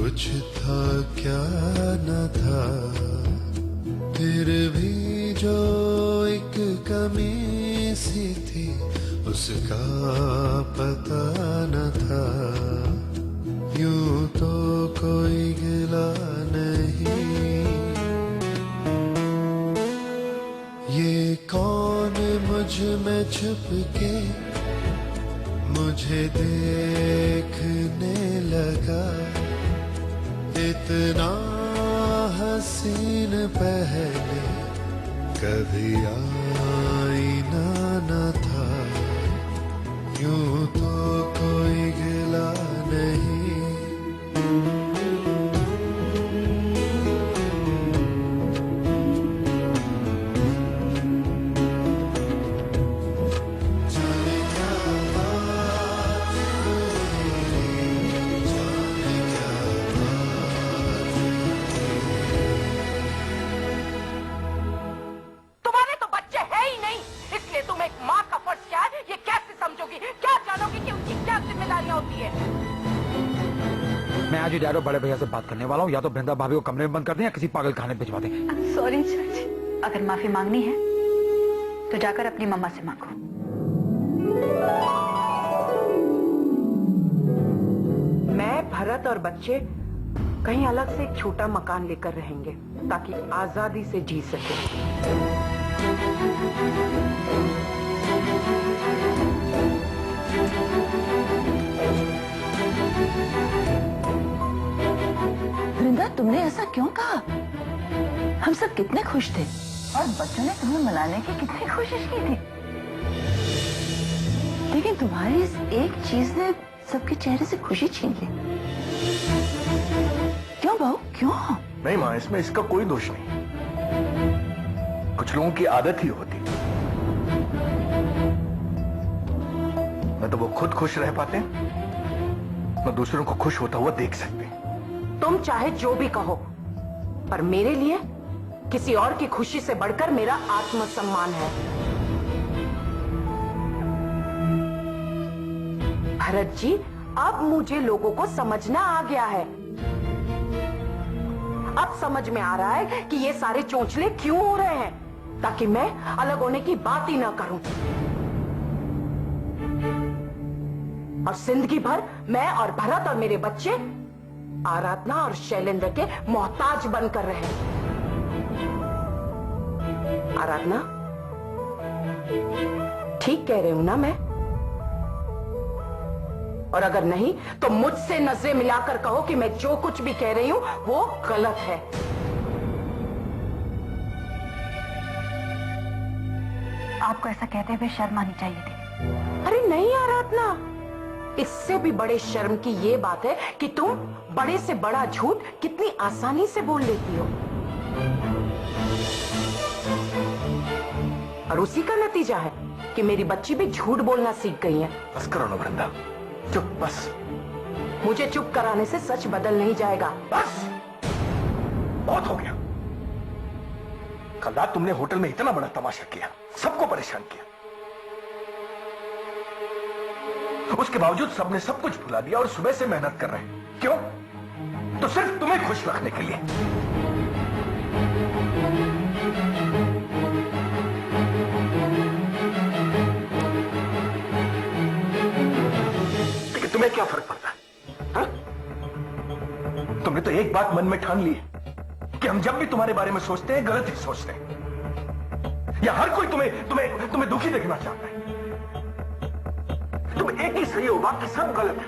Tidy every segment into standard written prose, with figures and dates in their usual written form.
कुछ था क्या न था, फिर भी जो एक कमी सी थी उसका पता न था। यूं तो कोई गिला नहीं, ये कौन मुझ में छुप के मुझे देखने लगा। इतना हसीन पहले कभी आईना न था। यूं तो कोई गिला नहीं। मैं आज ही डैडो बड़े भैया से बात करने वाला हूँ। या तो बृंदा भाभी को कमरे में बंद कर दें या किसी पागल खाने में भिजवा दें। सॉरी चाची, अगर माफी मांगनी है तो जाकर अपनी मम्मा से मांगो। मैं, भरत और बच्चे कहीं अलग से एक छोटा मकान लेकर रहेंगे ताकि आजादी से जी सके। वृंदा, तुमने ऐसा क्यों कहा? हम सब कितने खुश थे और बच्चों ने तुम्हें मनाने की कितनी कोशिश की थी, लेकिन तुम्हारी इस एक चीज ने सबके चेहरे से खुशी छीन ली। क्यों बहू, क्यों? नहीं माँ, इसमें इसका कोई दोष नहीं। कुछ लोगों की आदत ही होती, न तो वो खुद खुश रह पाते न दूसरों को खुश होता हुआ देख सकते। तुम चाहे जो भी कहो, पर मेरे लिए किसी और की खुशी से बढ़कर मेरा आत्मसम्मान है। भरत जी, अब मुझे लोगों को समझना आ गया है। अब समझ में आ रहा है कि ये सारे चोंचले क्यों हो रहे हैं, ताकि मैं अलग होने की बात ही ना करूं। और जिंदगी भर मैं और भरत और मेरे बच्चे आराधना और शैलेंद्र के मोहताज बनकर रहे। आराधना, ठीक कह रही हूं ना मैं? और अगर नहीं तो मुझसे नजरें मिलाकर कहो कि मैं जो कुछ भी कह रही हूं वो गलत है। आपको ऐसा कहते हुए शर्म आनी चाहिए थी। अरे नहीं आराधना, इससे भी बड़े शर्म की ये बात है कि तुम बड़े से बड़ा झूठ कितनी आसानी से बोल लेती हो। और उसी का नतीजा है कि मेरी बच्ची भी झूठ बोलना सीख गई है। बस करो ना वृंदा, चुप बस। मुझे चुप कराने से सच बदल नहीं जाएगा। बस बहुत हो गया। कल रात तुमने होटल में इतना बड़ा तमाशा किया, सबको परेशान किया। उसके बावजूद सबने सब कुछ भुला दिया और सुबह से मेहनत कर रहे हैं। क्यों? तो सिर्फ तुम्हें खुश रखने के लिए। लेकिन तुम्हें क्या फर्क पड़ता है? हा? तुमने तो एक बात मन में ठान ली है कि हम जब भी तुम्हारे बारे में सोचते हैं गलत ही सोचते हैं, या हर कोई तुम्हें दुखी देखना चाहता है। तुम एक ही सही हो, बाकी सब गलत है।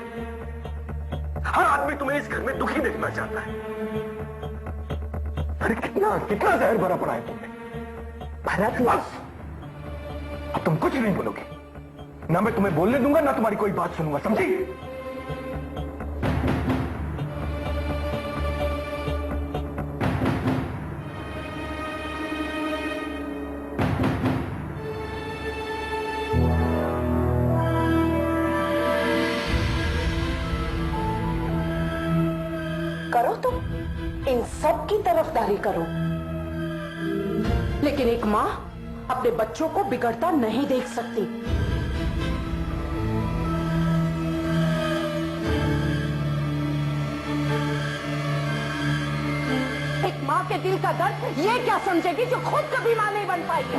हर आदमी तुम्हें इस घर में दुखी देखना चाहता है। अरे कितना कितना जहर भरा पड़ा है तुमने। भरत, बस अब तुम कुछ नहीं बोलोगे, ना मैं तुम्हें बोलने दूंगा ना तुम्हारी कोई बात सुनूंगा, समझी? करो तुम, इन सब की तरफदारी करो, लेकिन एक मां अपने बच्चों को बिगड़ता नहीं देख सकती। दिल का दर्द ये क्या समझेगी जो खुद कभी मां नहीं बन पाएगी।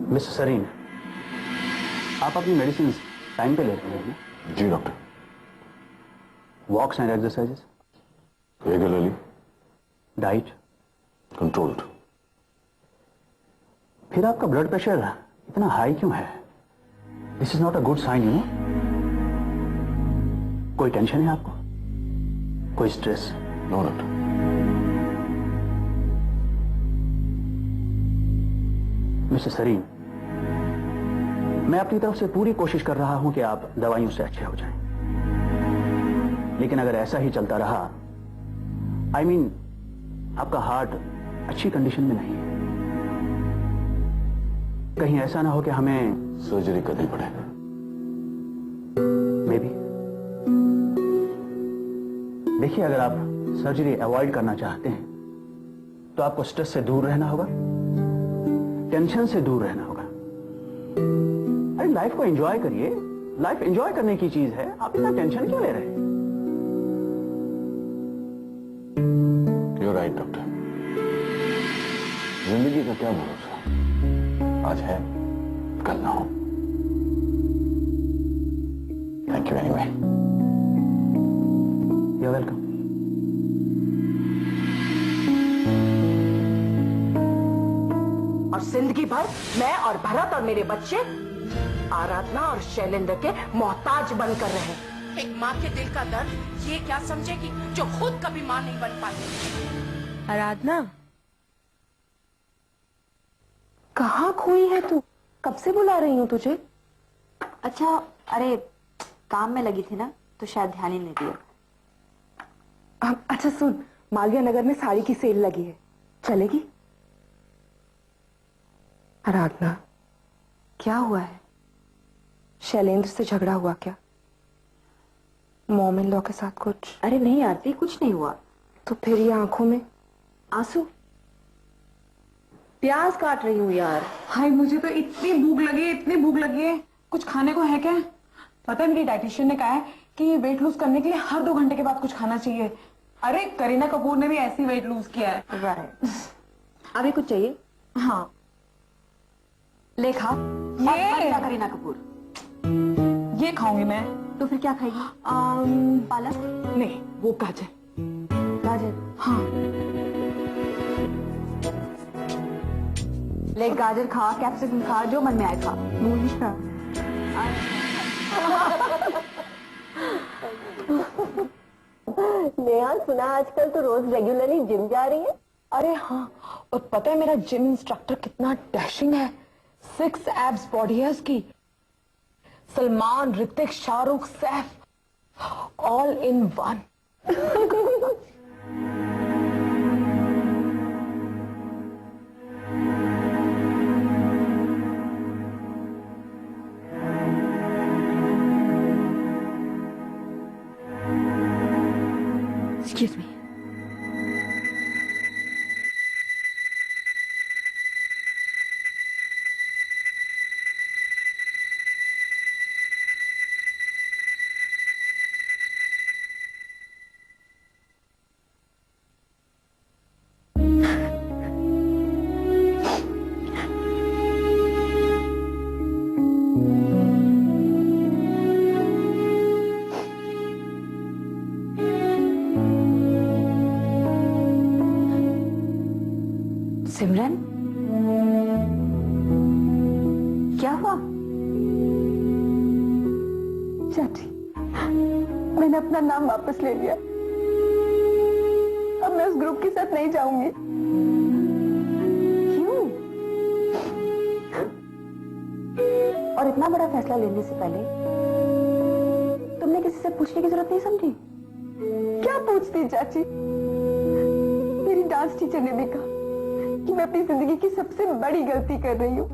मिस्टर सरीन, आप अपनी मेडिसिन टाइम पे ले रहे हैं ना? जी doctor. Walks and exercises, regularly, diet controlled. फिर आपका ब्लड प्रेशर इतना हाई क्यों है? This is not a good sign, you know. कोई टेंशन है आपको? कोई stress? No doctor. Mister Sarin, मैं अपनी तरफ से पूरी कोशिश कर रहा हूं कि आप दवाइयों से अच्छे हो जाएं। लेकिन अगर ऐसा ही चलता रहा, I mean, आपका हार्ट अच्छी कंडीशन में नहीं है। कहीं ऐसा ना हो कि हमें सर्जरी करनी पड़े। May be. देखिए, अगर आप सर्जरी अवॉइड करना चाहते हैं तो आपको स्ट्रेस से दूर रहना होगा, टेंशन से दूर रहना होगा। अरे लाइफ को एंजॉय करिए, लाइफ एंजॉय करने की चीज है, आप इतना टेंशन क्यों ले रहे हैं? You're right, doctor. जिंदगी का क्या भरोसा, आज है कल ना हो। Thank you anyway. You're welcome। और जिंदगी भर मैं और भरत और मेरे बच्चे आराधना और शैलेंद्र के मोहताज बनकर रहे। एक माँ के दिल का दर्द ये क्या समझेगी जो खुद कभी माँ नहीं बन पाई। आराधना, कहाँ खोई है तू? कब से बुला रही हूँ तुझे। अच्छा, अरे काम में लगी थी ना, तो शायद ध्यान ही नहीं दिया। अच्छा सुन, मालविया नगर में साड़ी की सेल लगी है, चलेगी? आराधना, क्या हुआ है? शैलेंद्र से झगड़ा हुआ क्या? मॉम इन लॉ के साथ कुछ? अरे नहीं आरती, कुछ नहीं हुआ। तो फिर ये आंखों में आंसू? प्याज काट रही हूँ यार। हाय, मुझे तो इतनी भूख लगी है, इतनी भूख लगी है। कुछ खाने को है क्या? पता है, मेरी डाइटिशियन ने कहा है कि वेट लूज करने के लिए हर 2 घंटे के बाद कुछ खाना चाहिए। अरे करीना कपूर ने भी ऐसी वेट लूज किया है। राइट। अभी कुछ चाहिए? हाँ, ले खा। ये करीना कपूर। ये खाऊंगी मैं। तो फिर क्या खाएगी? पालक? नहीं, वो गाजर। गाजर? हाँ। ले गाजर खा, कैप्सिकम खा, जो मन में आए खा। मूलिका। नेहा, सुना आजकल तो रोज रेगुलरली जिम जा रही है। अरे हाँ, और पता है मेरा जिम इंस्ट्रक्टर कितना डैशिंग है। 6 एब्स बॉडी है उसकी। Salman, Hrithik, Shahrukh, Saif, all in one. Excuse me. सिमरन, क्या हुआ? चाची, मैंने अपना नाम वापस ले लिया। अब मैं उस ग्रुप के साथ नहीं जाऊंगी। क्यों? और इतना बड़ा फैसला लेने से पहले तुमने किसी से पूछने की जरूरत नहीं समझी? क्या पूछती चाची? मेरी डांस टीचर ने भी कहा कि मैं अपनी जिंदगी की सबसे बड़ी गलती कर रही हूँ।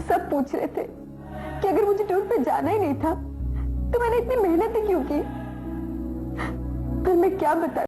सब पूछ रहे थे कि अगर मुझे टूर पे जाना ही नहीं था तो मैंने इतनी मेहनत ही क्यों की। पर मैं क्या बता